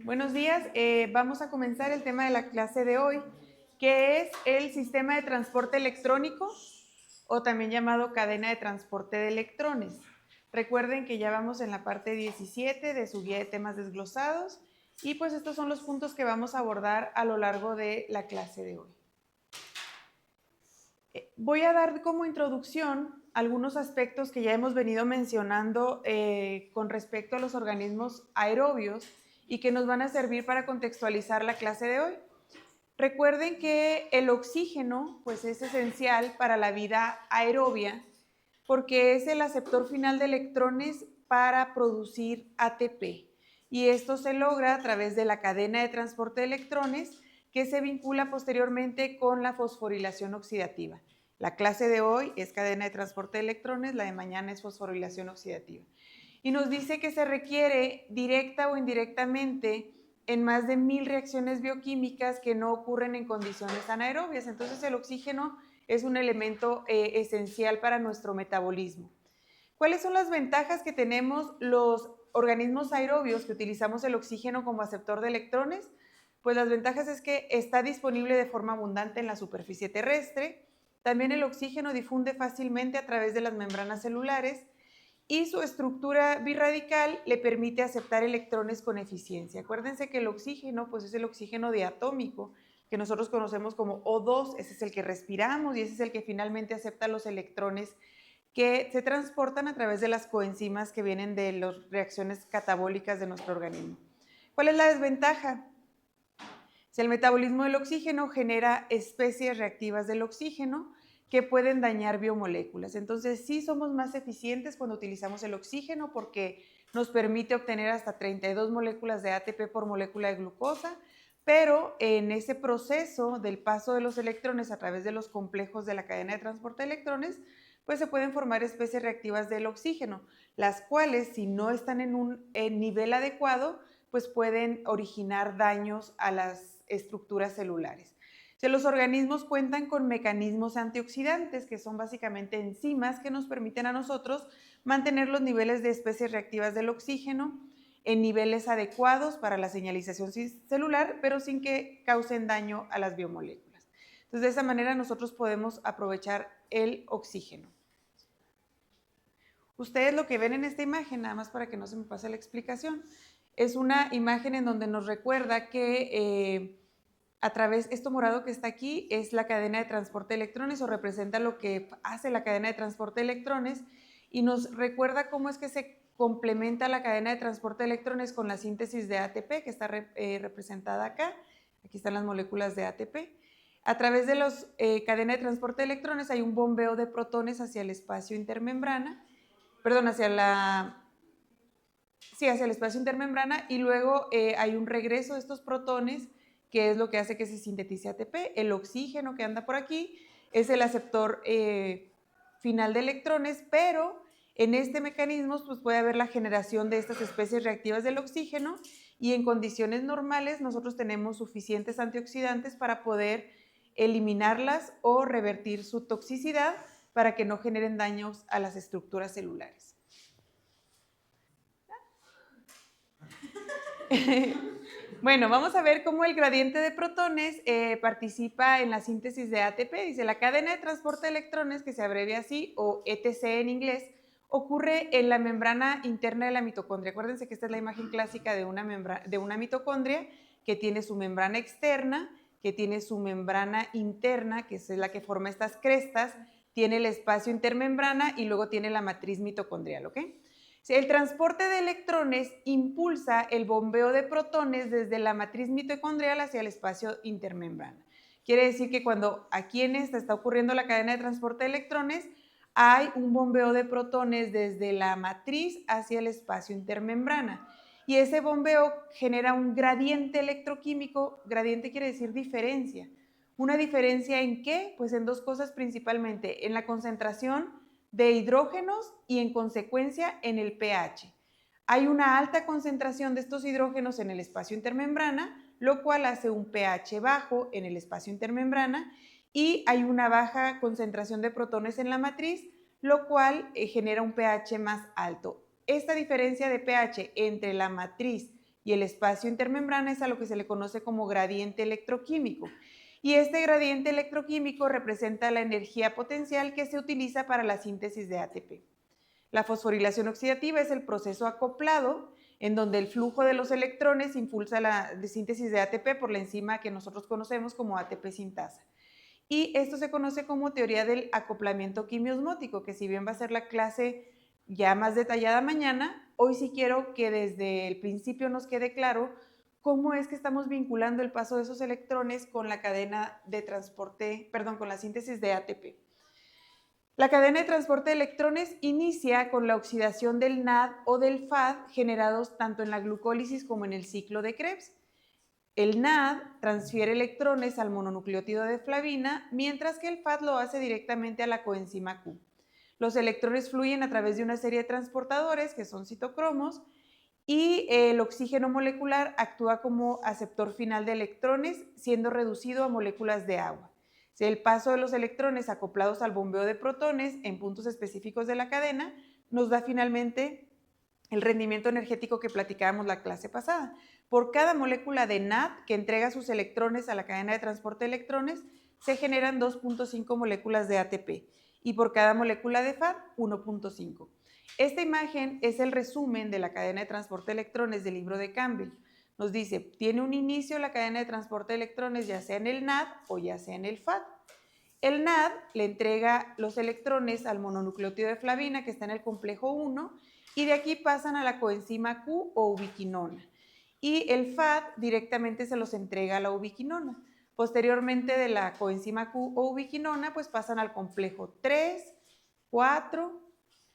Buenos días, vamos a comenzar el tema de la clase de hoy, que es el sistema de transporte electrónico o también llamado cadena de transporte de electrones. Recuerden que ya vamos en la parte 17 de su guía de temas desglosados y pues estos son los puntos que vamos a abordar a lo largo de la clase de hoy. Voy a dar como introducción algunos aspectos que ya hemos venido mencionando con respecto a los organismos aerobios y que nos van a servir para contextualizar la clase de hoy. Recuerden que el oxígeno pues, es esencial para la vida aerobia porque es el aceptor final de electrones para producir ATP. Y esto se logra a través de la cadena de transporte de electrones que se vincula posteriormente con la fosforilación oxidativa. La clase de hoy es cadena de transporte de electrones, la de mañana es fosforilación oxidativa. Y nos dice que se requiere directa o indirectamente en más de 1000 reacciones bioquímicas que no ocurren en condiciones anaerobias. Entonces el oxígeno es un elemento esencial para nuestro metabolismo. ¿Cuáles son las ventajas que tenemos los organismos aerobios que utilizamos el oxígeno como aceptor de electrones? Pues las ventajas es que está disponible de forma abundante en la superficie terrestre. También el oxígeno difunde fácilmente a través de las membranas celulares y su estructura birradical le permite aceptar electrones con eficiencia. Acuérdense que el oxígeno pues es el oxígeno diatómico que nosotros conocemos como O2, ese es el que respiramos y ese es el que finalmente acepta los electrones que se transportan a través de las coenzimas que vienen de las reacciones catabólicas de nuestro organismo. ¿Cuál es la desventaja? Si el metabolismo del oxígeno genera especies reactivas del oxígeno que pueden dañar biomoléculas. Entonces, sí somos más eficientes cuando utilizamos el oxígeno porque nos permite obtener hasta 32 moléculas de ATP por molécula de glucosa, pero en ese proceso del paso de los electrones a través de los complejos de la cadena de transporte de electrones, pues se pueden formar especies reactivas del oxígeno, las cuales, si no están en un nivel adecuado, pues pueden originar daños a las estructuras celulares. Los organismos cuentan con mecanismos antioxidantes, que son básicamente enzimas que nos permiten a nosotros mantener los niveles de especies reactivas del oxígeno en niveles adecuados para la señalización celular, pero sin que causen daño a las biomoléculas. Entonces, de esa manera nosotros podemos aprovechar el oxígeno. Ustedes lo que ven en esta imagen, nada más para que no se me pase la explicación, es una imagen en donde nos recuerda que a través, esto morado que está aquí es la cadena de transporte de electrones o representa lo que hace la cadena de transporte de electrones y nos recuerda cómo es que se complementa la cadena de transporte de electrones con la síntesis de ATP que está representada acá. Aquí están las moléculas de ATP. A través de la cadena de transporte de electrones hay un bombeo de protones hacia el espacio intermembrana, hacia el espacio intermembrana y luego hay un regreso de estos protones que es lo que hace que se sintetice ATP. El oxígeno que anda por aquí es el aceptor final de electrones, pero en este mecanismo pues puede haber la generación de estas especies reactivas del oxígeno y en condiciones normales nosotros tenemos suficientes antioxidantes para poder eliminarlas o revertir su toxicidad para que no generen daños a las estructuras celulares. Bueno, vamos a ver cómo el gradiente de protones participa en la síntesis de ATP. Dice, la cadena de transporte de electrones, que se abrevia así, o ETC en inglés, ocurre en la membrana interna de la mitocondria. Acuérdense que esta es la imagen clásica de una mitocondria que tiene su membrana externa, que tiene su membrana interna, que es la que forma estas crestas, tiene el espacio intermembrana y luego tiene la matriz mitocondrial, ¿ok? El transporte de electrones impulsa el bombeo de protones desde la matriz mitocondrial hacia el espacio intermembrana. Quiere decir que cuando aquí en esta está ocurriendo la cadena de transporte de electrones, hay un bombeo de protones desde la matriz hacia el espacio intermembrana. Y ese bombeo genera un gradiente electroquímico. Gradiente quiere decir diferencia. ¿Una diferencia en qué? Pues en dos cosas principalmente, en la concentración de hidrógenos y en consecuencia en el pH. Hay una alta concentración de estos hidrógenos en el espacio intermembrana, lo cual hace un pH bajo en el espacio intermembrana y hay una baja concentración de protones en la matriz, lo cual genera un pH más alto. Esta diferencia de pH entre la matriz y el espacio intermembrana es a lo que se le conoce como gradiente electroquímico. Y este gradiente electroquímico representa la energía potencial que se utiliza para la síntesis de ATP. La fosforilación oxidativa es el proceso acoplado en donde el flujo de los electrones impulsa la síntesis de ATP por la enzima que nosotros conocemos como ATP sintasa. Y esto se conoce como teoría del acoplamiento quimiosmótico, que si bien va a ser la clase ya más detallada mañana, hoy sí quiero que desde el principio nos quede claro cómo es que estamos vinculando el paso de esos electrones con la cadena de transporte, con la síntesis de ATP. La cadena de transporte de electrones inicia con la oxidación del NAD o del FAD generados tanto en la glucólisis como en el ciclo de Krebs. El NAD transfiere electrones al mononucleótido de flavina, mientras que el FAD lo hace directamente a la coenzima Q. Los electrones fluyen a través de una serie de transportadores, que son citocromos, y el oxígeno molecular actúa como aceptor final de electrones, siendo reducido a moléculas de agua. El paso de los electrones acoplados al bombeo de protones en puntos específicos de la cadena nos da finalmente el rendimiento energético que platicábamos la clase pasada. Por cada molécula de NAD que entrega sus electrones a la cadena de transporte de electrones, se generan 2.5 moléculas de ATP y por cada molécula de FAD, 1.5. Esta imagen es el resumen de la cadena de transporte de electrones del libro de Campbell. Nos dice, tiene un inicio la cadena de transporte de electrones ya sea en el NAD o ya sea en el FAD. El NAD le entrega los electrones al mononucleótido de flavina que está en el complejo 1 y de aquí pasan a la coenzima Q o ubiquinona. Y el FAD directamente se los entrega a la ubiquinona. Posteriormente de la coenzima Q o ubiquinona pues pasan al complejo 3, 4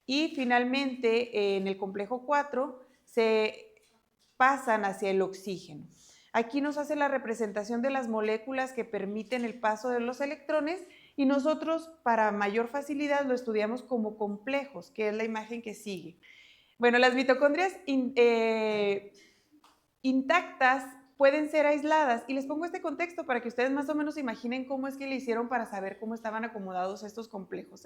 y finalmente en el complejo 4 se pasan hacia el oxígeno. Aquí nos hace la representación de las moléculas que permiten el paso de los electrones y nosotros para mayor facilidad lo estudiamos como complejos, que es la imagen que sigue. Bueno, las mitocondrias intactas pueden ser aisladas y les pongo este contexto para que ustedes más o menos imaginen cómo es que le hicieron para saber cómo estaban acomodados estos complejos.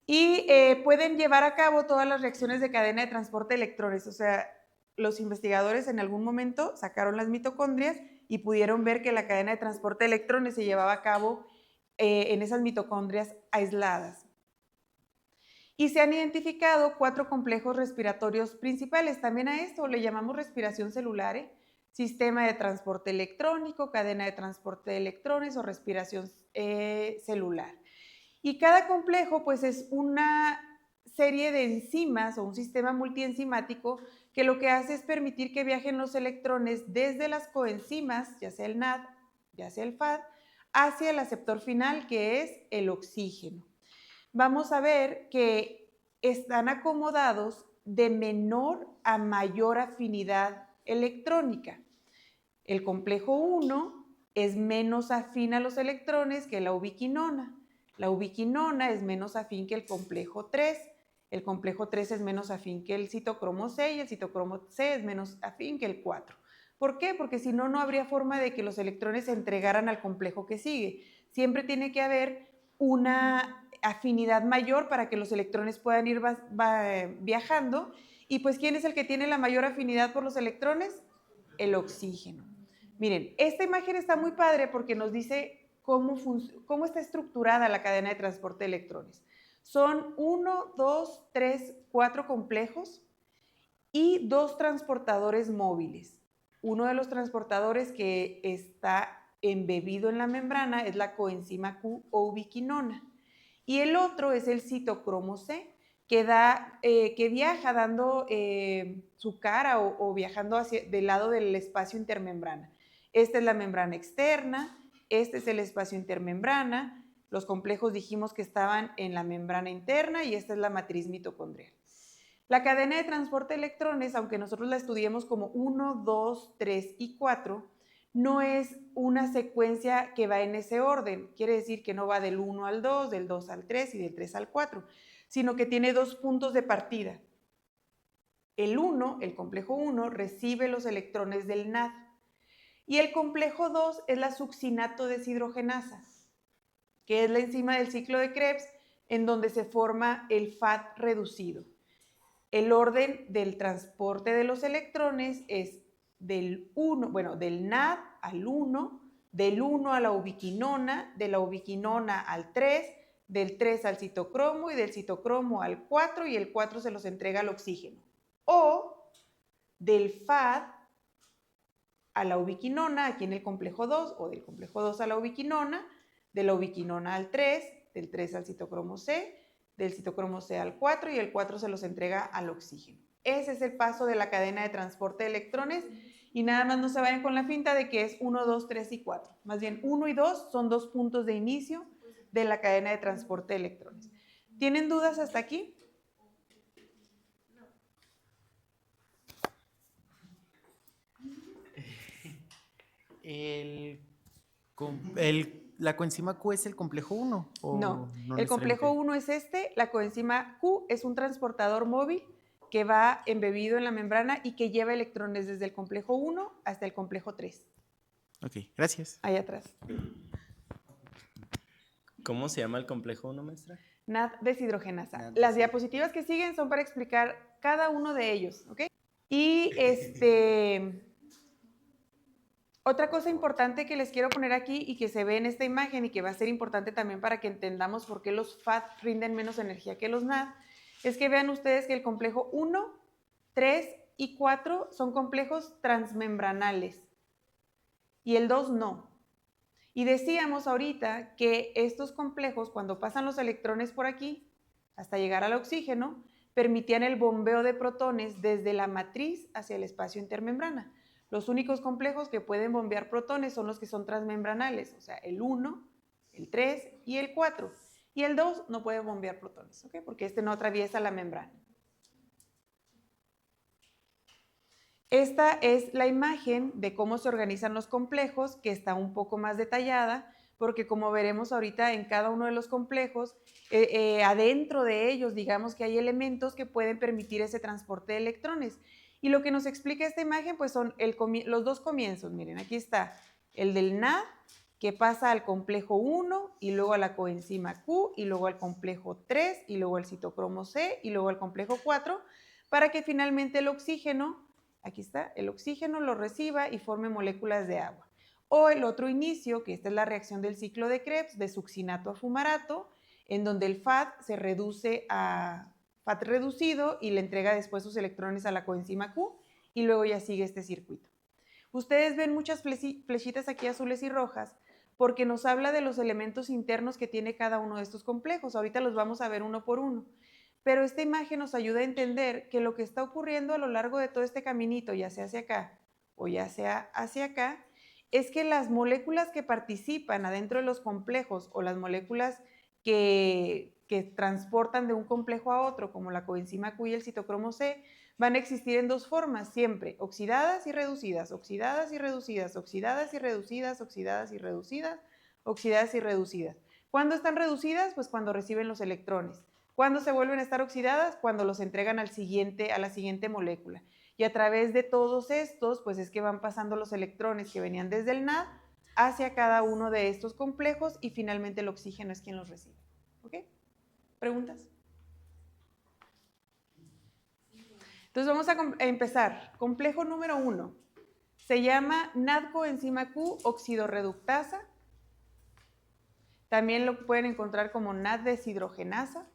Y pueden llevar a cabo todas las reacciones de cadena de transporte de electrones, o sea, los investigadores en algún momento sacaron las mitocondrias y pudieron ver que la cadena de transporte de electrones se llevaba a cabo en esas mitocondrias aisladas. Y se han identificado 4 complejos respiratorios principales. También a esto le llamamos respiración celular, sistema de transporte electrónico, cadena de transporte de electrones o respiración celular. Y cada complejo pues es una serie de enzimas o un sistema multienzimático que lo que hace es permitir que viajen los electrones desde las coenzimas, ya sea el NAD, ya sea el FAD, hacia el aceptor final que es el oxígeno. Vamos a ver que están acomodados de menor a mayor afinidad electrónica. El complejo 1 es menos afín a los electrones que la ubiquinona. La ubiquinona es menos afín que el complejo 3. El complejo 3 es menos afín que el citocromo C y el citocromo C es menos afín que el 4. ¿Por qué? Porque si no, no habría forma de que los electrones se entregaran al complejo que sigue. Siempre tiene que haber una afinidad mayor para que los electrones puedan ir viajando. Y pues, ¿quién es el que tiene la mayor afinidad por los electrones? El oxígeno. Miren, esta imagen está muy padre porque nos dice cómo está estructurada la cadena de transporte de electrones. Son 1, 2, 3, 4 complejos y 2 transportadores móviles. Uno de los transportadores que está embebido en la membrana es la coenzima Q o ubiquinona. Y el otro es el citocromo C, que viaja dando su cara o viajando del lado del espacio intermembrana. Esta es la membrana externa, este es el espacio intermembrana, los complejos dijimos que estaban en la membrana interna y esta es la matriz mitocondrial. La cadena de transporte de electrones, aunque nosotros la estudiemos como 1, 2, 3 y 4, no es una secuencia que va en ese orden. Quiere decir que no va del 1 al 2, del 2 al 3 y del 3 al 4, sino que tiene 2 puntos de partida. El 1, el complejo 1, recibe los electrones del NAD y el complejo 2 es la succinato deshidrogenasa, que es la enzima del ciclo de Krebs en donde se forma el FAD reducido. El orden del transporte de los electrones es del NAD al 1, del 1 a la ubiquinona, de la ubiquinona al 3, del 3 al citocromo y del citocromo al 4 y el 4 se los entrega al oxígeno. O del FAD a la ubiquinona, aquí en el complejo 2, o del complejo 2 a la ubiquinona, de la ubiquinona al 3, del 3 al citocromo C, del citocromo C al 4 y el 4 se los entrega al oxígeno. Ese es el paso de la cadena de transporte de electrones y nada más no se vayan con la finta de que es 1, 2, 3 y 4. Más bien 1 y 2 son dos puntos de inicio de la cadena de transporte de electrones. ¿Tienen dudas hasta aquí? ¿La coenzima Q es el complejo 1? No, el complejo 1 es la coenzima Q es un transportador móvil que va embebido en la membrana y que lleva electrones desde el complejo 1 hasta el complejo 3. Ok, gracias. Ahí atrás. ¿Cómo se llama el complejo 1, maestra? NAD deshidrogenasa. Las diapositivas que siguen son para explicar cada uno de ellos, ¿ok? Y otra cosa importante que les quiero poner aquí y que se ve en esta imagen y que va a ser importante también para que entendamos por qué los FAD rinden menos energía que los NAD, es que vean ustedes que el complejo 1, 3 y 4 son complejos transmembranales y el 2 no. Y decíamos ahorita que estos complejos, cuando pasan los electrones por aquí, hasta llegar al oxígeno, permitían el bombeo de protones desde la matriz hacia el espacio intermembrana. Los únicos complejos que pueden bombear protones son los que son transmembranales, o sea, el 1, el 3 y el 4. Y el 2 no puede bombear protones, ¿ok? Porque este no atraviesa la membrana. Esta es la imagen de cómo se organizan los complejos, que está un poco más detallada, porque como veremos ahorita en cada uno de los complejos, adentro de ellos, digamos que hay elementos que pueden permitir ese transporte de electrones. Y lo que nos explica esta imagen, pues son los dos comienzos. Miren, aquí está el del NAD, que pasa al complejo 1 y luego a la coenzima Q y luego al complejo 3 y luego al citocromo C y luego al complejo 4, para que finalmente el oxígeno, aquí está, el oxígeno lo reciba y forme moléculas de agua. O el otro inicio, que esta es la reacción del ciclo de Krebs, de succinato a fumarato, en donde el FAD se reduce a FAD reducido y le entrega después sus electrones a la coenzima Q y luego ya sigue este circuito. Ustedes ven muchas flechitas aquí azules y rojas porque nos habla de los elementos internos que tiene cada uno de estos complejos. Ahorita los vamos a ver uno por uno. Pero esta imagen nos ayuda a entender que lo que está ocurriendo a lo largo de todo este caminito, ya sea hacia acá o ya sea hacia acá, es que las moléculas que participan adentro de los complejos o las moléculas que transportan de un complejo a otro, como la coenzima Q y el citocromo C, van a existir en dos formas siempre, oxidadas y reducidas, oxidadas y reducidas, oxidadas y reducidas, oxidadas y reducidas, oxidadas y reducidas. ¿Cuándo están reducidas? Pues cuando reciben los electrones. ¿Cuándo se vuelven a estar oxidadas? Cuando los entregan a la siguiente molécula. Y a través de todos estos, pues es que van pasando los electrones que venían desde el NAD hacia cada uno de estos complejos y finalmente el oxígeno es quien los recibe. ¿Ok? ¿Preguntas? Entonces vamos a empezar. Complejo número 1. Se llama NAD coenzima Q oxidorreductasa. También lo pueden encontrar como NAD deshidrogenasa.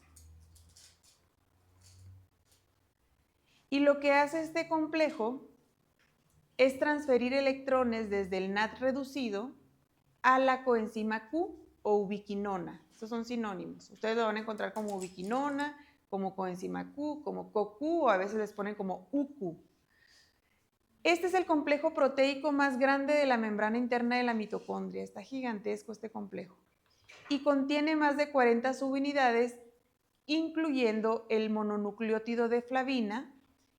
Y lo que hace este complejo es transferir electrones desde el NAD reducido a la coenzima Q o ubiquinona. Estos son sinónimos. Ustedes lo van a encontrar como ubiquinona, como coenzima Q, como CoQ o a veces les ponen como UQ. Este es el complejo proteico más grande de la membrana interna de la mitocondria. Está gigantesco este complejo. Y contiene más de 40 subunidades, incluyendo el mononucleótido de flavina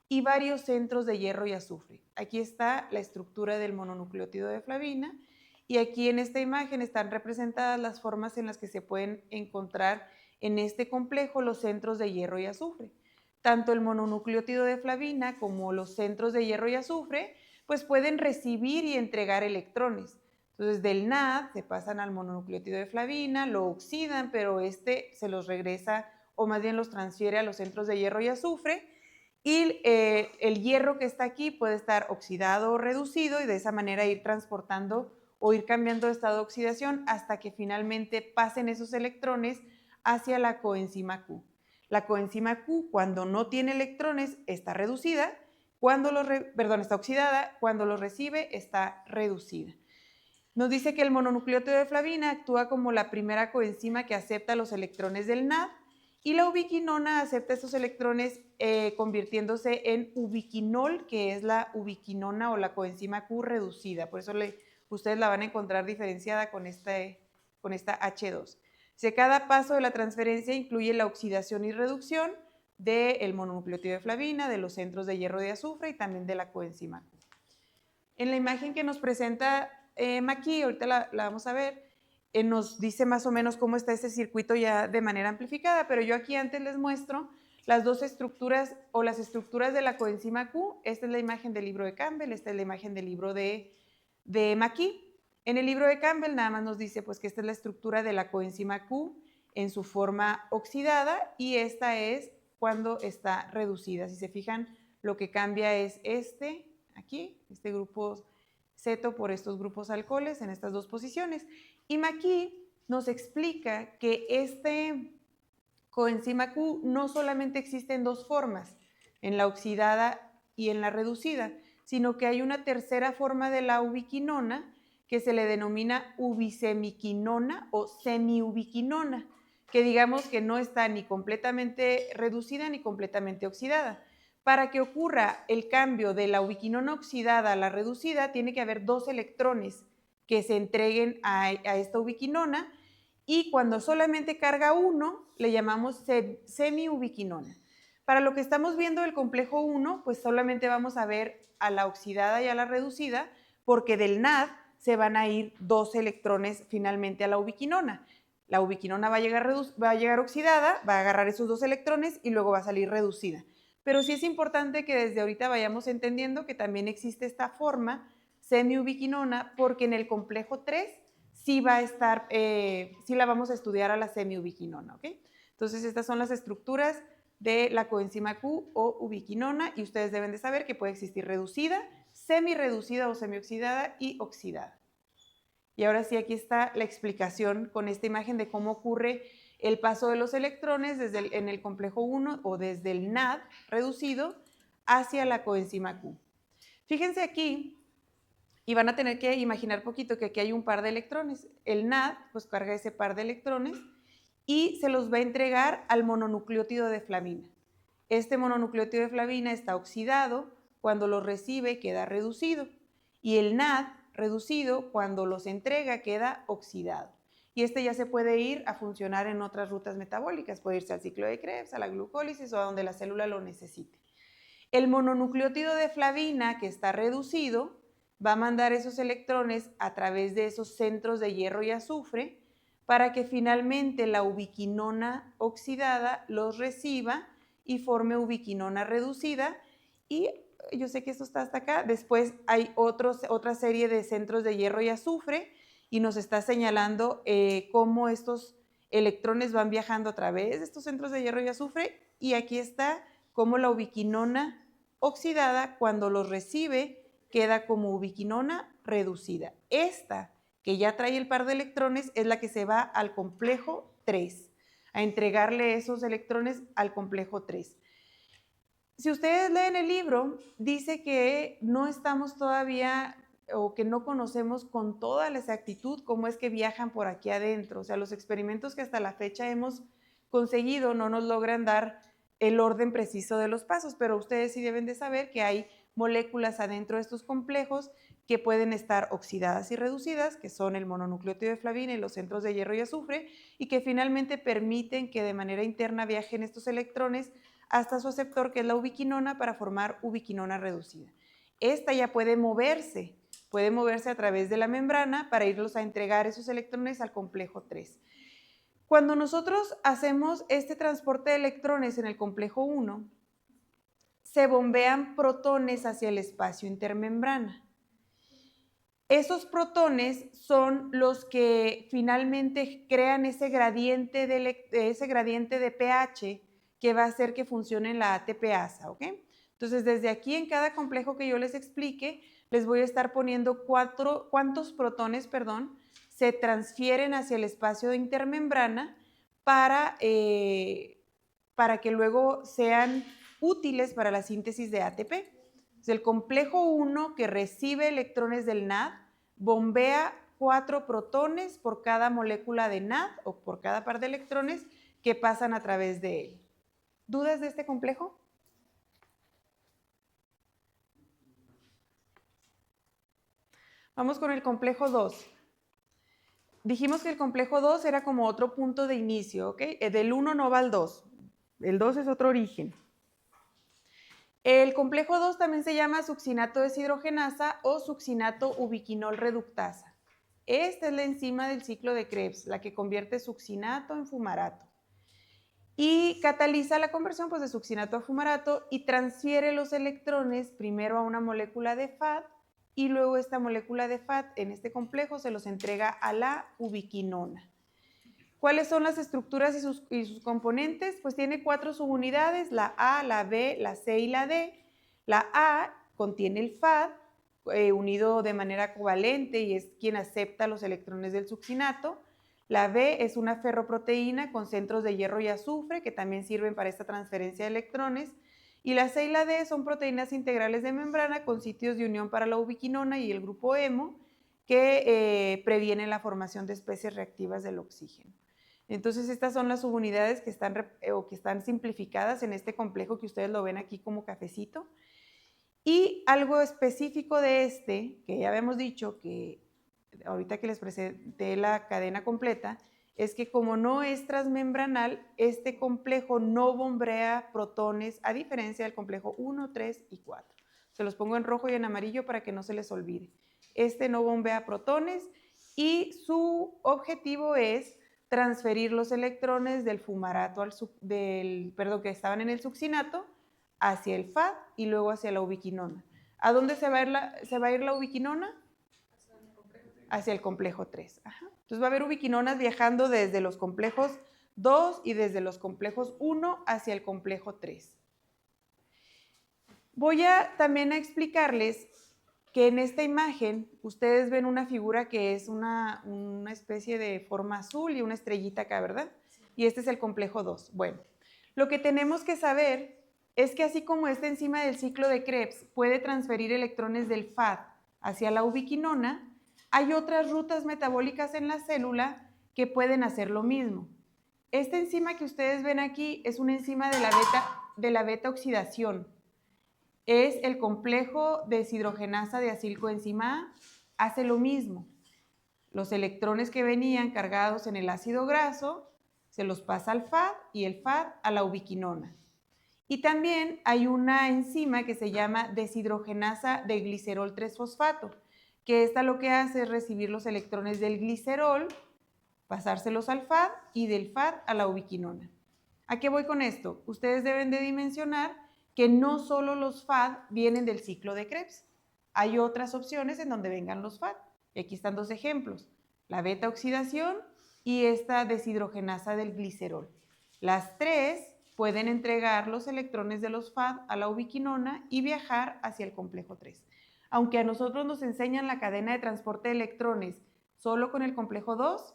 y varios centros de hierro y azufre. Aquí está la estructura del mononucleótido de flavina y aquí en esta imagen están representadas las formas en las que se pueden encontrar en este complejo los centros de hierro y azufre. Tanto el mononucleótido de flavina como los centros de hierro y azufre pues pueden recibir y entregar electrones. Entonces del NAD se pasan al mononucleótido de flavina, lo oxidan, pero este se los regresa o más bien los transfiere a los centros de hierro y azufre Y el hierro que está aquí puede estar oxidado o reducido y de esa manera ir transportando o ir cambiando de estado de oxidación hasta que finalmente pasen esos electrones hacia la coenzima Q. La coenzima Q, cuando no tiene electrones, está reducida, está oxidada, cuando los recibe, está reducida. Nos dice que el mononucleótido de flavina actúa como la primera coenzima que acepta los electrones del NAD y la ubiquinona acepta esos electrones convirtiéndose en ubiquinol, que es la ubiquinona o la coenzima Q reducida. Por eso ustedes la van a encontrar diferenciada con esta H2. Cada paso de la transferencia incluye la oxidación y reducción del mononucleótido de flavina, de los centros de hierro de azufre y también de la coenzima Q. En la imagen que nos presenta Maki, ahorita la vamos a ver, nos dice más o menos cómo está ese circuito ya de manera amplificada, pero yo aquí antes les muestro las dos estructuras o las estructuras de la coenzima Q. Esta es la imagen del libro de Campbell, esta es la imagen del libro de Maki. En el libro de Campbell nada más nos dice pues que esta es la estructura de la coenzima Q en su forma oxidada y esta es cuando está reducida. Si se fijan, lo que cambia es este grupo ceto por estos grupos alcoholes en estas dos posiciones. Y Maki nos explica que este coenzima Q no solamente existe en dos formas, en la oxidada y en la reducida, sino que hay una tercera forma de la ubiquinona que se le denomina ubicemiquinona o semiubiquinona, que digamos que no está ni completamente reducida ni completamente oxidada. Para que ocurra el cambio de la ubiquinona oxidada a la reducida, tiene que haber dos electrones que se entreguen a esta ubiquinona y cuando solamente carga uno, le llamamos semiubiquinona. Para lo que estamos viendo del complejo 1, pues solamente vamos a ver a la oxidada y a la reducida, porque del NAD se van a ir dos electrones finalmente a la ubiquinona. La ubiquinona va a llegar oxidada, va a agarrar esos dos electrones y luego va a salir reducida. Pero sí es importante que desde ahorita vayamos entendiendo que también existe esta forma semiubiquinona, porque en el complejo 3 sí va a estar, sí la vamos a estudiar a la semiubiquinona, ¿ok? Entonces estas son las estructuras de la coenzima Q o ubiquinona y ustedes deben de saber que puede existir reducida, semireducida o semioxidada y oxidada. Y ahora sí, aquí está la explicación con esta imagen de cómo ocurre el paso de los electrones en el complejo 1 o desde el NAD reducido hacia la coenzima Q. Fíjense aquí, y van a tener que imaginar poquito que aquí hay un par de electrones. El NAD pues carga ese par de electrones y se los va a entregar al mononucleótido de flavina. Este mononucleótido de flavina está oxidado, cuando lo recibe queda reducido y el NAD reducido cuando los entrega queda oxidado. Y este ya se puede ir a funcionar en otras rutas metabólicas, puede irse al ciclo de Krebs, a la glucólisis o a donde la célula lo necesite. El mononucleótido de flavina que está reducido va a mandar esos electrones a través de esos centros de hierro y azufre para que finalmente la ubiquinona oxidada los reciba y forme ubiquinona reducida. Y yo sé que esto está hasta acá. Después hay otra serie de centros de hierro y azufre y nos está señalando cómo estos electrones van viajando a través de estos centros de hierro y azufre. Y aquí está cómo la ubiquinona oxidada, cuando los recibe, queda como ubiquinona reducida. Esta, que ya trae el par de electrones, es la que se va al complejo 3, a entregarle esos electrones al complejo 3. Si ustedes leen el libro, dice que no estamos todavía o que no conocemos con toda la exactitud cómo es que viajan por aquí adentro. O sea, los experimentos que hasta la fecha hemos conseguido no nos logran dar el orden preciso de los pasos, pero ustedes sí deben de saber que hay moléculas adentro de estos complejos que pueden estar oxidadas y reducidas, que son el mononucleótido de flavina y los centros de hierro y azufre, y que finalmente permiten que de manera interna viajen estos electrones hasta su aceptor, que es la ubiquinona, para formar ubiquinona reducida. Esta ya puede moverse a través de la membrana para irlos a entregar esos electrones al complejo 3. Cuando nosotros hacemos este transporte de electrones en el complejo 1, se bombean protones hacia el espacio intermembrana. Esos protones son los que finalmente crean ese gradiente de pH que va a hacer que funcione la ATPasa, ¿ok? Entonces, desde aquí en cada complejo que yo les explique, les voy a estar poniendo cuántos protones, se transfieren hacia el espacio de intermembrana para que luego sean útiles para la síntesis de ATP. Entonces, el complejo 1 que recibe electrones del NAD bombea 4 protones por cada molécula de NAD o por cada par de electrones que pasan a través de él. ¿Dudas de este complejo? Vamos con el complejo 2. Dijimos que el complejo 2 era como otro punto de inicio, ¿ok? Del 1 no va al 2. El 2 es otro origen. El complejo 2 también se llama succinato deshidrogenasa o succinato ubiquinol reductasa. Esta es la enzima del ciclo de Krebs, la que convierte succinato en fumarato. Y cataliza la conversión de succinato a fumarato y transfiere los electrones primero a una molécula de FAD y luego esta molécula de FAD en este complejo se los entrega a la ubiquinona. ¿Cuáles son las estructuras y sus componentes? Pues tiene 4 subunidades, la A, la B, la C y la D. La A contiene el FAD unido de manera covalente y es quien acepta los electrones del succinato. La B es una ferroproteína con centros de hierro y azufre que también sirven para esta transferencia de electrones. Y la C y la D son proteínas integrales de membrana con sitios de unión para la ubiquinona y el grupo hemo que previenen la formación de especies reactivas del oxígeno. Entonces, estas son las subunidades que están simplificadas en este complejo que ustedes lo ven aquí como cafecito. Y algo específico de que ya habíamos dicho que ahorita que les presenté la cadena completa, es que como no es transmembranal, este complejo no bombea protones, a diferencia del complejo 1, 3 y 4. Se los pongo en rojo y en amarillo para que no se les olvide. Este no bombea protones y su objetivo es transferir los electrones del fumarato que estaban en el succinato hacia el FAD y luego hacia la ubiquinona. ¿A dónde se va a ir la ubiquinona? Hacia el complejo 3. Ajá. Entonces va a haber ubiquinonas viajando desde los complejos 2 y desde los complejos 1 hacia el complejo 3. Voy también a explicarles que en esta imagen ustedes ven una figura que es una especie de forma azul y una estrellita acá, ¿verdad? Y este es el complejo 2. Bueno, lo que tenemos que saber es que así como esta enzima del ciclo de Krebs puede transferir electrones del FAD hacia la ubiquinona, hay otras rutas metabólicas en la célula que pueden hacer lo mismo. Esta enzima que ustedes ven aquí es una enzima de la beta oxidación. Es el complejo deshidrogenasa de acilcoenzima A, hace lo mismo. Los electrones que venían cargados en el ácido graso se los pasa al FAD y el FAD a la ubiquinona. Y también hay una enzima que se llama deshidrogenasa de glicerol 3-fosfato, que esta lo que hace es recibir los electrones del glicerol, pasárselos al FAD y del FAD a la ubiquinona. ¿A qué voy con esto? Ustedes deben de dimensionar que no solo los FAD vienen del ciclo de Krebs. Hay otras opciones en donde vengan los FAD. Y aquí están 2 ejemplos, la beta oxidación y esta deshidrogenasa del glicerol. Las 3 pueden entregar los electrones de los FAD a la ubiquinona y viajar hacia el complejo 3. Aunque a nosotros nos enseñan la cadena de transporte de electrones solo con el complejo 2,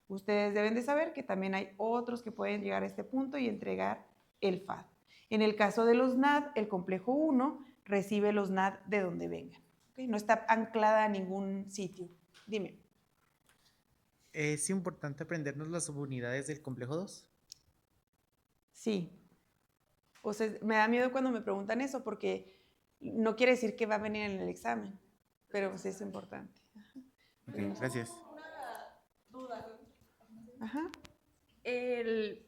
ustedes deben de saber que también hay otros que pueden llegar a este punto y entregar el FAD. En el caso de los NAD, el complejo 1 recibe los NAD de donde vengan. ¿Okay? No está anclada a ningún sitio. Dime. ¿Es importante aprendernos las subunidades del complejo 2? Sí. O sea, me da miedo cuando me preguntan eso porque no quiere decir que va a venir en el examen, pero pues es importante. Ajá. Ok, gracias. Una duda. Ajá. El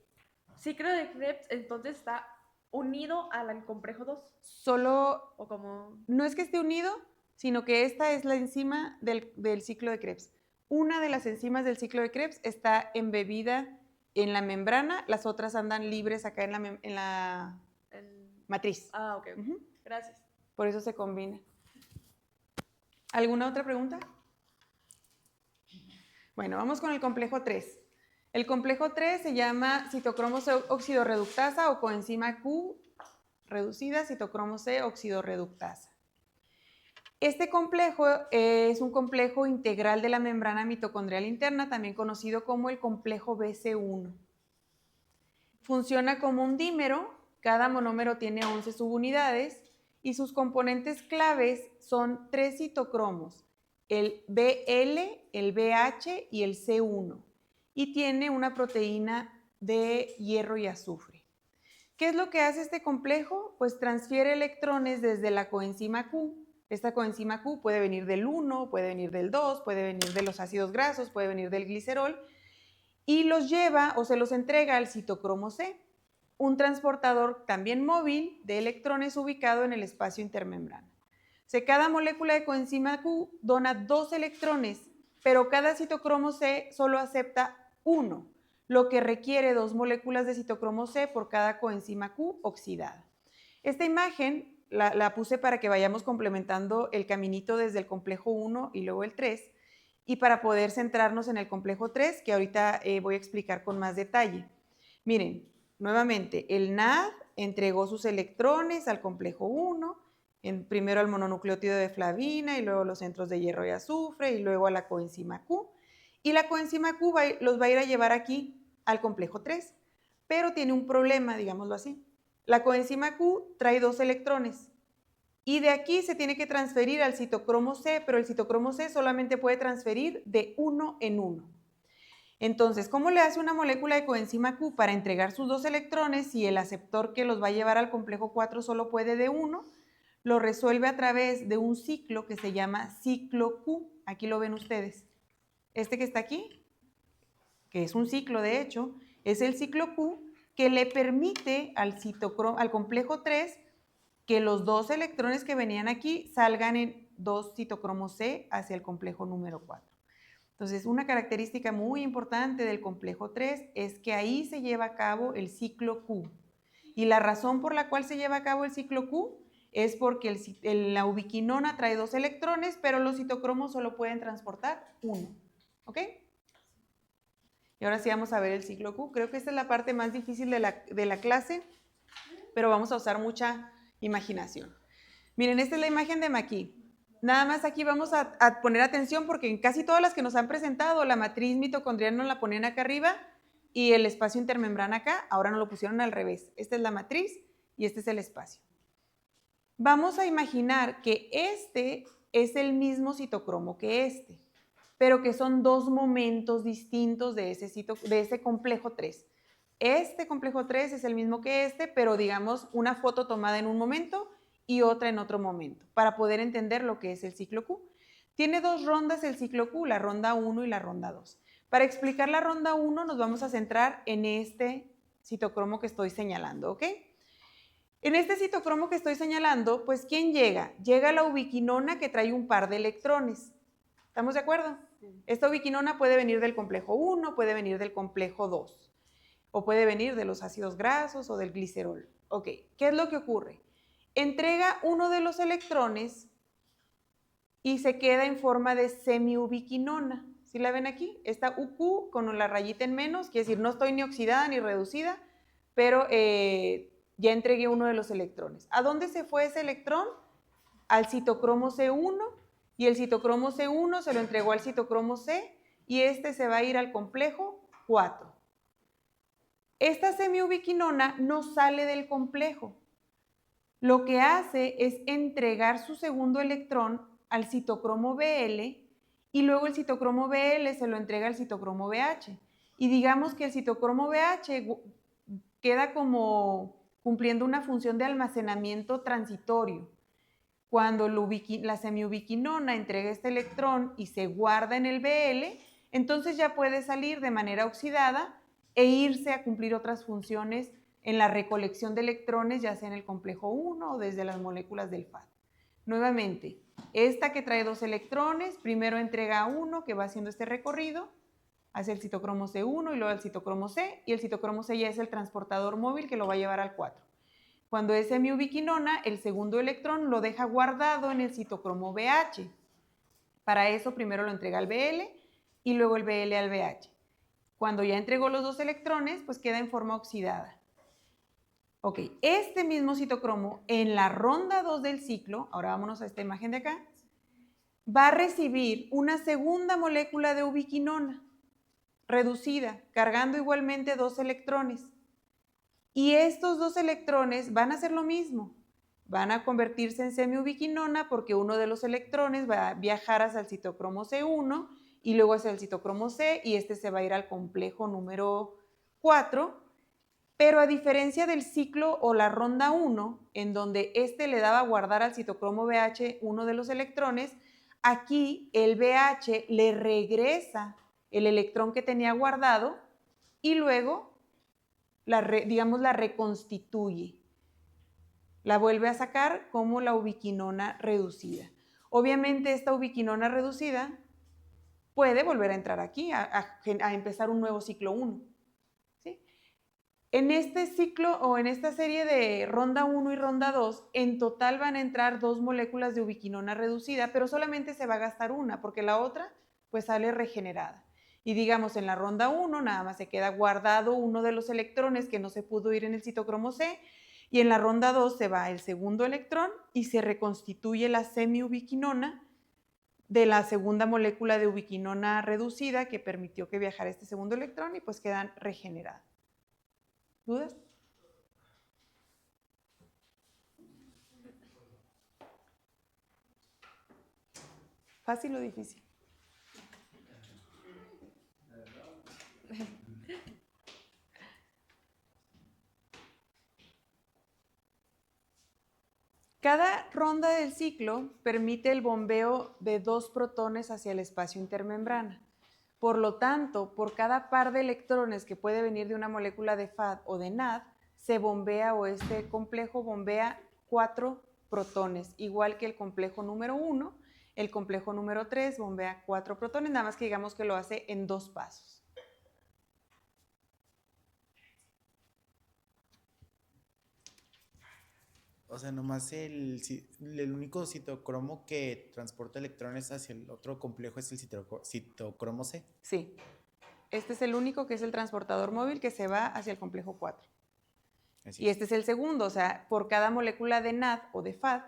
ciclo de Krebs entonces está unido al complejo 2. Solo, O como... no es que esté unido, sino que esta es la enzima del ciclo de Krebs. Una de las enzimas del ciclo de Krebs está embebida en la membrana, las otras andan libres acá en la matriz. Ah, ok. Uh-huh. Gracias. Por eso se combina. ¿Alguna otra pregunta? Bueno, vamos con el complejo 3. El complejo 3 se llama citocromo óxido reductasa o coenzima Q reducida, citocromo C, oxidorreductasa. Este complejo es un complejo integral de la membrana mitocondrial interna, también conocido como el complejo BC1. Funciona como un dímero, cada monómero tiene 11 subunidades y sus componentes claves son 3 citocromos, el BL, el BH y el C1, y tiene una proteína de hierro y azufre. ¿Qué es lo que hace este complejo? Pues transfiere electrones desde la coenzima Q. Esta coenzima Q puede venir del 1, puede venir del 2, puede venir de los ácidos grasos, puede venir del glicerol, y los lleva o se los entrega al citocromo C, un transportador también móvil de electrones ubicado en el espacio intermembrana. Cada molécula de coenzima Q dona 2 electrones, pero cada citocromo C solo acepta 1, lo que requiere 2 moléculas de citocromo C por cada coenzima Q oxidada. Esta imagen la puse para que vayamos complementando el caminito desde el complejo 1 y luego el 3, y para poder centrarnos en el complejo 3, que ahorita voy a explicar con más detalle. Miren, nuevamente, el NAD entregó sus electrones al complejo 1, primero al mononucleótido de flavina y luego los centros de hierro y azufre y luego a la coenzima Q. Y la coenzima Q los va a ir a llevar aquí al complejo 3, pero tiene un problema, digámoslo así. La coenzima Q trae 2 electrones y de aquí se tiene que transferir al citocromo C, pero el citocromo C solamente puede transferir de 1 en 1. Entonces, ¿cómo le hace una molécula de coenzima Q para entregar sus 2 electrones si el aceptor que los va a llevar al complejo 4 solo puede de 1? Lo resuelve a través de un ciclo que se llama ciclo Q. Aquí lo ven ustedes. Este que está aquí, que es un ciclo de hecho, es el ciclo Q que le permite al complejo 3 que los 2 electrones que venían aquí salgan en 2 citocromos C hacia el complejo número 4. Entonces, una característica muy importante del complejo 3 es que ahí se lleva a cabo el ciclo Q. Y la razón por la cual se lleva a cabo el ciclo Q es porque la ubiquinona trae 2 electrones, pero los citocromos solo pueden transportar 1. ¿Ok? Y ahora sí vamos a ver el ciclo Q. Creo que esta es la parte más difícil de la clase, pero vamos a usar mucha imaginación. Miren, esta es la imagen de Maquis. Nada más aquí vamos a poner atención porque en casi todas las que nos han presentado, la matriz mitocondrial nos la ponen acá arriba y el espacio intermembrana acá, ahora nos lo pusieron al revés. Esta es la matriz y este es el espacio. Vamos a imaginar que este es el mismo citocromo que este, pero que son 2 momentos distintos de ese complejo 3. Este complejo 3 es el mismo que este, pero digamos una foto tomada en un momento y otra en otro momento, para poder entender lo que es el ciclo Q. Tiene 2 rondas el ciclo Q, la ronda 1 y la ronda 2. Para explicar la ronda 1 nos vamos a centrar en este citocromo que estoy señalando, ¿ok? En este citocromo que estoy señalando, pues ¿quién llega? Llega la ubiquinona que trae un par de electrones. ¿Estamos de acuerdo? Esta ubiquinona puede venir del complejo 1, puede venir del complejo 2, o puede venir de los ácidos grasos o del glicerol. Ok, ¿qué es lo que ocurre? Entrega uno de los electrones y se queda en forma de semiubiquinona. ¿Sí la ven aquí? Esta UQ con la rayita en menos, quiere decir no estoy ni oxidada ni reducida, pero ya entregué uno de los electrones. ¿A dónde se fue ese electrón? Al citocromo C1, y el citocromo C1 se lo entregó al citocromo C y este se va a ir al complejo 4. Esta semiubiquinona no sale del complejo. Lo que hace es entregar su segundo electrón al citocromo BL y luego el citocromo BL se lo entrega al citocromo BH. Y digamos que el citocromo BH queda como cumpliendo una función de almacenamiento transitorio. Cuando la semiubiquinona entrega este electrón y se guarda en el BL, entonces ya puede salir de manera oxidada e irse a cumplir otras funciones en la recolección de electrones, ya sea en el complejo 1 o desde las moléculas del FAD. Nuevamente, esta que trae 2 electrones, primero entrega a 1 que va haciendo este recorrido hacia el citocromo C1 y luego al citocromo C, y el citocromo C ya es el transportador móvil que lo va a llevar al 4. Cuando es semiubiquinona, el segundo electrón lo deja guardado en el citocromo BH. Para eso primero lo entrega al BL y luego el BL al BH. Cuando ya entregó los 2 electrones, pues queda en forma oxidada. Ok, este mismo citocromo en la ronda 2 del ciclo, ahora vámonos a esta imagen de acá, va a recibir una segunda molécula de ubiquinona reducida, cargando igualmente 2 electrones. Y estos 2 electrones van a hacer lo mismo, van a convertirse en semiubiquinona porque uno de los electrones va a viajar hacia el citocromo C1 y luego hacia el citocromo C y este se va a ir al complejo número 4, pero a diferencia del ciclo o la ronda 1, en donde este le daba a guardar al citocromo BH uno de los electrones, aquí el BH le regresa el electrón que tenía guardado y luego la reconstituye. La vuelve a sacar como la ubiquinona reducida. Obviamente esta ubiquinona reducida puede volver a entrar aquí, a empezar un nuevo ciclo 1. ¿Sí? En este ciclo o en esta serie de ronda 1 y ronda 2, en total van a entrar 2 moléculas de ubiquinona reducida, pero solamente se va a gastar una, porque la otra pues sale regenerada. Y digamos, en la ronda 1 nada más se queda guardado uno de los electrones que no se pudo ir en el citocromo C, y en la ronda 2 se va el segundo electrón y se reconstituye la semiubiquinona de la segunda molécula de ubiquinona reducida que permitió que viajara este segundo electrón y pues quedan regeneradas. ¿Dudas? ¿Fácil o difícil? Cada ronda del ciclo permite el bombeo de 2 protones hacia el espacio intermembrana. Por lo tanto, por cada par de electrones que puede venir de una molécula de FAD o de NAD, se bombea o este complejo bombea 4 protones, igual que el complejo número 1, el complejo número 3 bombea 4 protones, nada más que digamos que lo hace en 2 pasos. O sea, nomás el único citocromo que transporta electrones hacia el otro complejo es el citocromo C. Sí, este es el único que es el transportador móvil que se va hacia el complejo 4. Así Y es. este es el segundo, o sea, por cada molécula de NAD o de FAD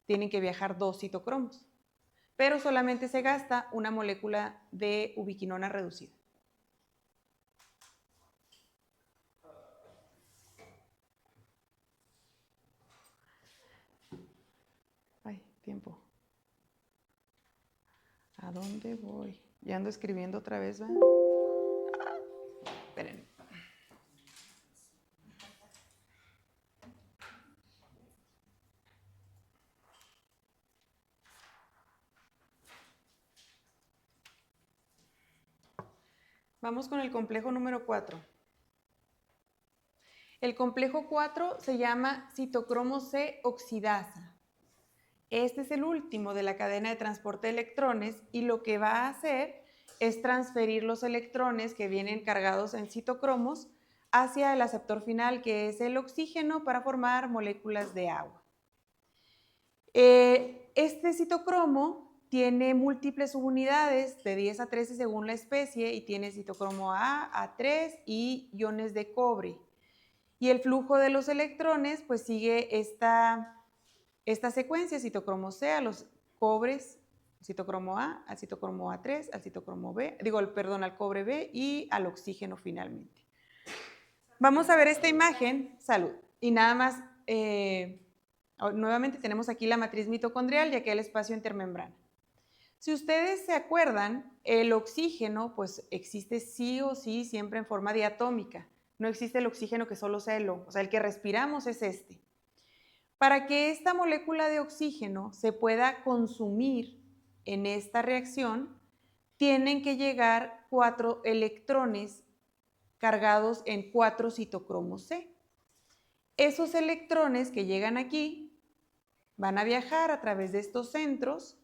tienen que viajar 2 citocromos, pero solamente se gasta una molécula de ubiquinona reducida. Ay, tiempo. ¿A dónde voy? Ya ando escribiendo otra vez, ¿va? Esperen. Vamos con el complejo número 4. El complejo 4 se llama citocromo C oxidasa. Este es el último de la cadena de transporte de electrones y lo que va a hacer es transferir los electrones que vienen cargados en citocromos hacia el aceptor final, que es el oxígeno, para formar moléculas de agua. Este citocromo tiene múltiples subunidades de 10 a 13 según la especie y tiene citocromo A, A3 y iones de cobre. Y el flujo de los electrones pues sigue esta secuencia: citocromo C a los cobres, citocromo A, al citocromo A3, al citocromo B, al cobre B y al oxígeno finalmente. Vamos a ver esta imagen, salud, y nada más, nuevamente tenemos aquí la matriz mitocondrial y aquí el espacio intermembrana. Si ustedes se acuerdan, el oxígeno pues existe sí o sí siempre en forma diatómica. No existe el oxígeno que solo sea o sea, el que respiramos es este. Para que esta molécula de oxígeno se pueda consumir en esta reacción, tienen que llegar 4 electrones cargados en 4 citocromos C. Esos electrones que llegan aquí van a viajar a través de estos centros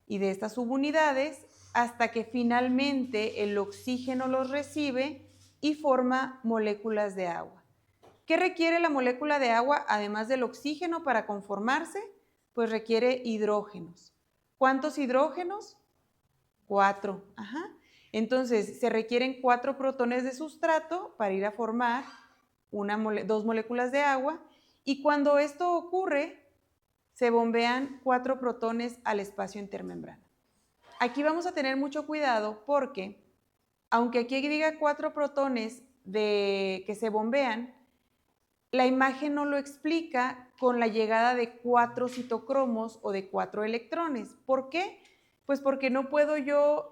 y de estas subunidades hasta que finalmente el oxígeno los recibe y forma moléculas de agua. ¿Qué requiere la molécula de agua además del oxígeno para conformarse? Pues requiere hidrógenos. ¿Cuántos hidrógenos? 4. Entonces, se requieren 4 protones de sustrato para ir a formar dos moléculas de agua, y cuando esto ocurre, se bombean 4 protones al espacio intermembrana. Aquí vamos a tener mucho cuidado porque, aunque aquí diga 4 protones que se bombean, la imagen no lo explica con la llegada de 4 citocromos o de 4 electrones. ¿Por qué? Pues porque no puedo yo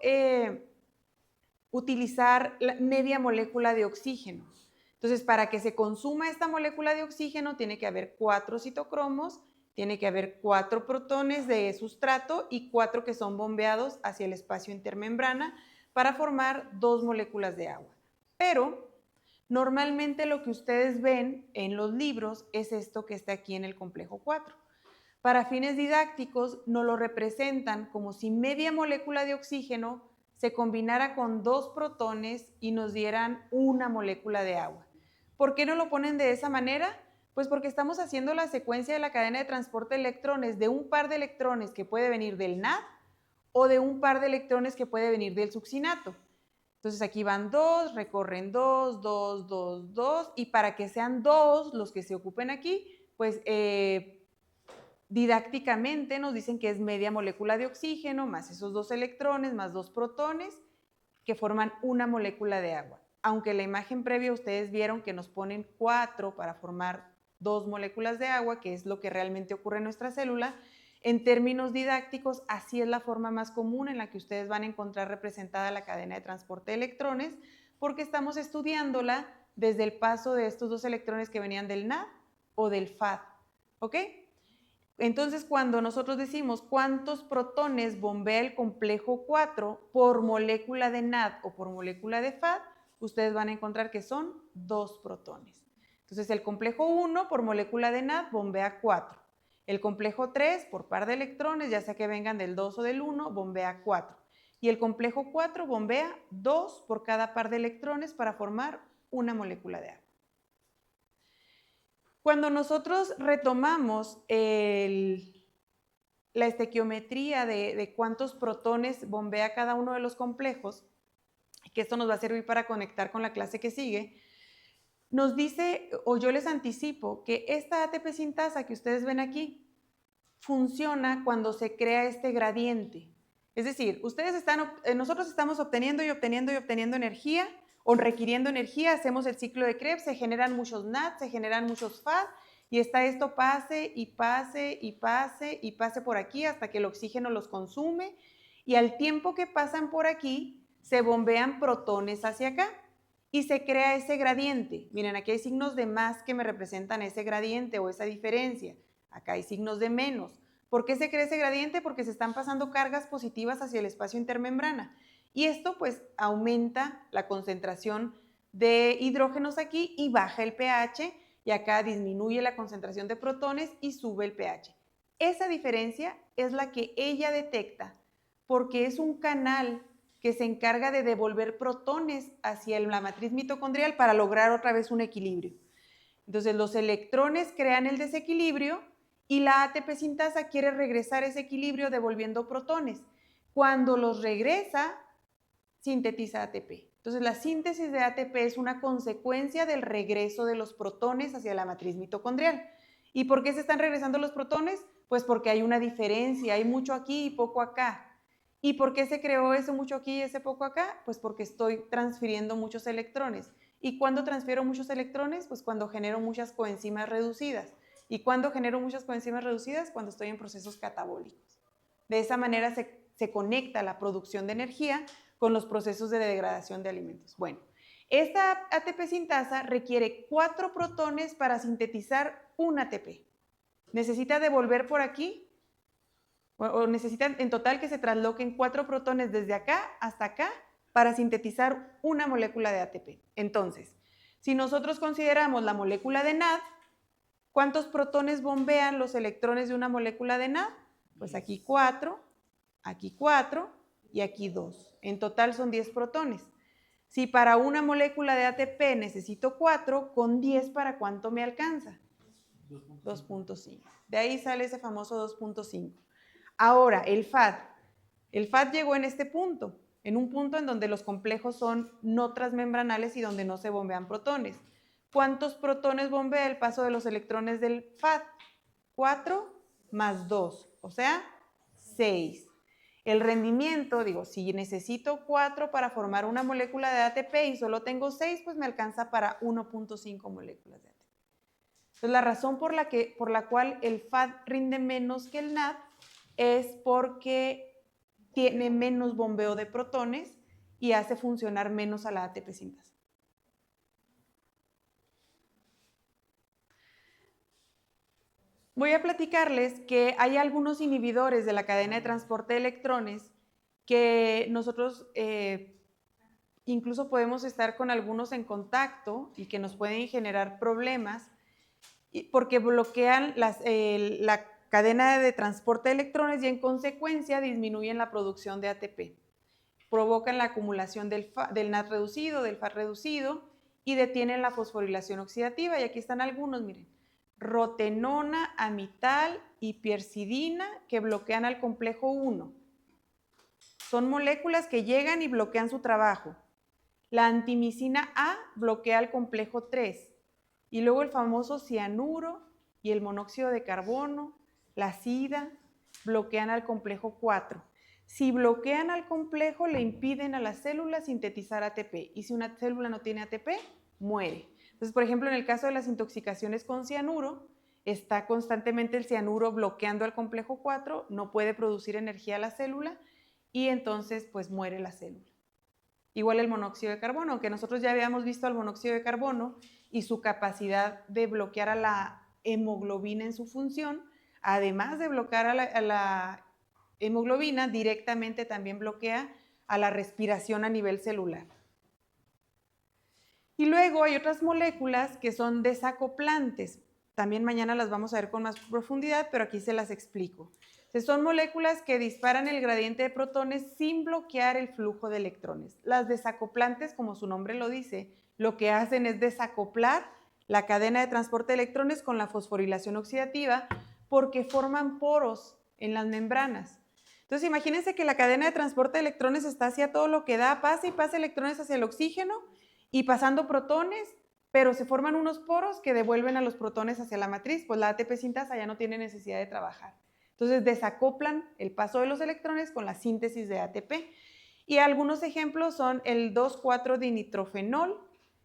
utilizar media molécula de oxígeno. Entonces, para que se consuma esta molécula de oxígeno, tiene que haber 4 citocromos, tiene que haber 4 protones de sustrato y 4 que son bombeados hacia el espacio intermembrana para formar 2 moléculas de agua. Pero normalmente lo que ustedes ven en los libros es esto que está aquí en el complejo 4. Para fines didácticos nos lo representan como si media molécula de oxígeno se combinara con 2 protones y nos dieran una molécula de agua. ¿Por qué no lo ponen de esa manera? Pues porque estamos haciendo la secuencia de la cadena de transporte de electrones de un par de electrones que puede venir del NAD o de un par de electrones que puede venir del succinato. Entonces aquí van 2, recorren 2, 2, 2, 2, y para que sean 2 los que se ocupen aquí, pues didácticamente nos dicen que es media molécula de oxígeno más esos 2 electrones más 2 protones que forman una molécula de agua. Aunque en la imagen previa ustedes vieron que nos ponen 4 para formar 2 moléculas de agua, que es lo que realmente ocurre en nuestra célula, en términos didácticos, así es la forma más común en la que ustedes van a encontrar representada la cadena de transporte de electrones, porque estamos estudiándola desde el paso de estos 2 electrones que venían del NAD o del FAD, ¿ok? Entonces, cuando nosotros decimos cuántos protones bombea el complejo 4 por molécula de NAD o por molécula de FAD, ustedes van a encontrar que son 2 protones. Entonces, el complejo 1 por molécula de NAD bombea 4. El complejo 3 por par de electrones, ya sea que vengan del 2 o del 1, bombea 4. Y el complejo 4 bombea 2 por cada par de electrones para formar una molécula de agua. Cuando nosotros retomamos la estequiometría de cuántos protones bombea cada uno de los complejos, que esto nos va a servir para conectar con la clase que sigue, nos dice, o yo les anticipo, que esta ATP sintasa que ustedes ven aquí funciona cuando se crea este gradiente. Es decir, nosotros estamos obteniendo y obteniendo y obteniendo energía, o requiriendo energía, hacemos el ciclo de Krebs, se generan muchos NAD, se generan muchos FAD, y está esto pase y pase y pase y pase por aquí hasta que el oxígeno los consume, y al tiempo que pasan por aquí, se bombean protones hacia acá, y se crea ese gradiente. Miren, aquí hay signos de más que me representan ese gradiente o esa diferencia. Acá hay signos de menos. ¿Por qué se crea ese gradiente? Porque se están pasando cargas positivas hacia el espacio intermembrana. Y esto pues aumenta la concentración de hidrógenos aquí y baja el pH, y acá disminuye la concentración de protones y sube el pH. Esa diferencia es la que ella detecta porque es un canal que se encarga de devolver protones hacia la matriz mitocondrial para lograr otra vez un equilibrio. Entonces los electrones crean el desequilibrio y la ATP sintasa quiere regresar ese equilibrio devolviendo protones. Cuando los regresa, sintetiza ATP. Entonces la síntesis de ATP es una consecuencia del regreso de los protones hacia la matriz mitocondrial. ¿Y por qué se están regresando los protones? Pues porque hay una diferencia, hay mucho aquí y poco acá. ¿Y por qué se creó eso mucho aquí y ese poco acá? Pues porque estoy transfiriendo muchos electrones. ¿Y cuándo transfiero muchos electrones? Pues cuando genero muchas coenzimas reducidas. ¿Y cuándo genero muchas coenzimas reducidas? Cuando estoy en procesos catabólicos. De esa manera se conecta la producción de energía con los procesos de degradación de alimentos. Bueno, esta ATP sintasa requiere 4 protones para sintetizar un ATP. Necesita devolver por aquí, o necesitan en total que se trasloquen 4 protones desde acá hasta acá para sintetizar una molécula de ATP. Entonces, si nosotros consideramos la molécula de NAD, ¿cuántos protones bombean los electrones de una molécula de NAD? Pues aquí 4 y aquí 2. En total son 10 protones. Si para una molécula de ATP necesito 4, con 10 ¿para cuánto me alcanza? 2.5. De ahí sale ese famoso 2.5. Ahora, el FAD. El FAD llegó en este punto, en un punto en donde los complejos son no transmembranales y donde no se bombean protones. ¿cuántos protones bombea el paso de los electrones del FAD? 4 más 2, o sea, 6. El rendimiento, digo, si necesito 4 para formar una molécula de ATP y solo tengo 6, pues me alcanza para 1.5 moléculas de ATP. Entonces, la razón por la cual el FAD rinde menos que el NAD es porque tiene menos bombeo de protones y hace funcionar menos a la ATP sintasa. Voy a platicarles que hay algunos inhibidores de la cadena de transporte de electrones que nosotros incluso podemos estar con algunos en contacto y que nos pueden generar problemas porque bloquean la cadena de transporte de electrones y en consecuencia disminuyen la producción de ATP. Provocan la acumulación del NAD reducido, del FAD reducido y detienen la fosforilación oxidativa. Y aquí están algunos, miren. Rotenona, amital y piercidina que bloquean al complejo 1. Son moléculas que llegan y bloquean su trabajo. La antimicina A bloquea el complejo 3. Y luego el famoso cianuro y el monóxido de carbono, la sida, bloquean al complejo 4. Si bloquean al complejo, le impiden a la célula sintetizar ATP. Y si una célula no tiene ATP, muere. Entonces, por ejemplo, en el caso de las intoxicaciones con cianuro, está constantemente el cianuro bloqueando al complejo 4, no puede producir energía a la célula y entonces pues muere la célula. Igual el monóxido de carbono, aunque nosotros ya habíamos visto al monóxido de carbono y su capacidad de bloquear a la hemoglobina en su función, además de bloquear a la hemoglobina, directamente también bloquea a la respiración a nivel celular. Y luego hay otras moléculas que son desacoplantes. También mañana las vamos a ver con más profundidad, pero aquí se las explico. Son moléculas que disparan el gradiente de protones sin bloquear el flujo de electrones. Las desacoplantes, como su nombre lo dice, lo que hacen es desacoplar la cadena de transporte de electrones con la fosforilación oxidativa porque forman poros en las membranas. Entonces, imagínense que la cadena de transporte de electrones está hacia todo lo que da, pasa y pasa electrones hacia el oxígeno y pasando protones, pero se forman unos poros que devuelven a los protones hacia la matriz, pues la ATP sintasa ya no tiene necesidad de trabajar. Entonces desacoplan el paso de los electrones con la síntesis de ATP. Y algunos ejemplos son el 2,4-dinitrofenol,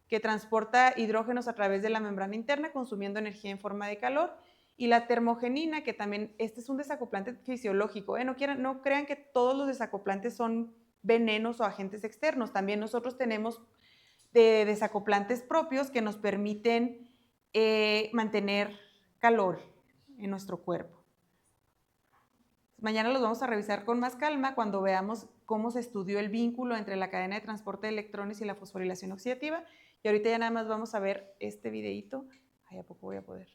que transporta hidrógenos a través de la membrana interna consumiendo energía en forma de calor, y la termogenina, que también este es un desacoplante fisiológico. No crean que todos los desacoplantes son venenos o agentes externos. También nosotros tenemos desacoplantes propios que nos permiten mantener calor en nuestro cuerpo. Mañana los vamos a revisar con más calma cuando veamos cómo se estudió el vínculo entre la cadena de transporte de electrones y la fosforilación oxidativa. Y ahorita ya nada más vamos a ver este videíto. Ay, ¿a poco voy a poder?